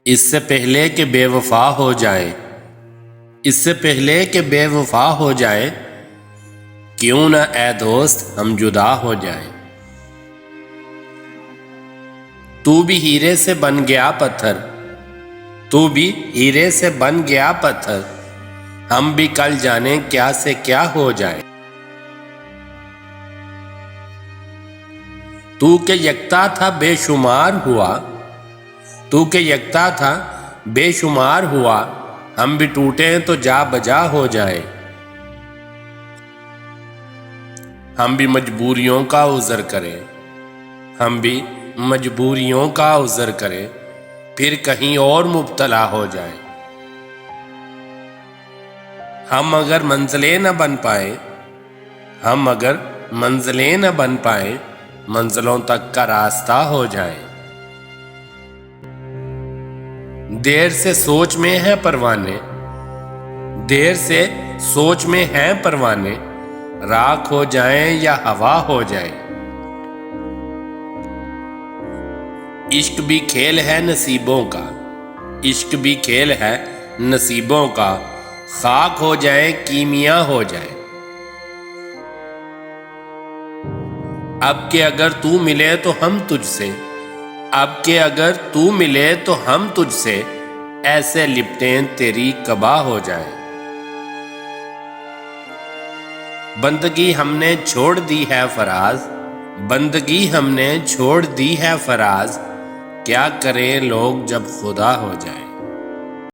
اس سے پہلے کہ بے وفا ہو جائیں، اس سے پہلے کہ بے وفا ہو جائیں، کیوں نہ اے دوست ہم جدا ہو جائیں۔ تو بھی ہیرے سے بن گیا پتھر، تو بھی ہیرے سے بن گیا پتھر، ہم بھی کل جانے کیا سے کیا ہو جائیں۔ تو کہ یکتا تھا بے شمار ہوا، تو کہ یکتا تھا بے شمار ہوا، ہم بھی ٹوٹیں تو جا بجا ہو جائیں۔ ہم بھی مجبوریوں کا عذر کریں، ہم بھی مجبوریوں کا عذر کریں، پھر کہیں اور مبتلا ہو جائیں۔ ہم اگر منزلیں نہ بن پائیں، ہم اگر منزلیں نہ بن پائیں، منزلوں تک کا راستہ ہو جائیں۔ دیر سے سوچ میں ہیں پروانے، دیر سے سوچ میں ہیں پروانے، راکھ ہو جائیں یا ہوا ہو جائیں۔ عشق بھی کھیل ہے نصیبوں کا، عشق بھی کھیل ہے نصیبوں کا، خاک ہو جائیں کیمیا ہو جائیں۔ اب کہ اگر تو ملے تو ہم تجھ سے، اب کہ اگر تو ملے تو ہم تجھ سے، ایسے لپٹیں تیری قبا ہو جائیں۔ بندگی ہم نے چھوڑ دی ہے فراز، بندگی ہم نے چھوڑ دی ہے فراز، کیا کریں لوگ جب خدا ہو جائیں۔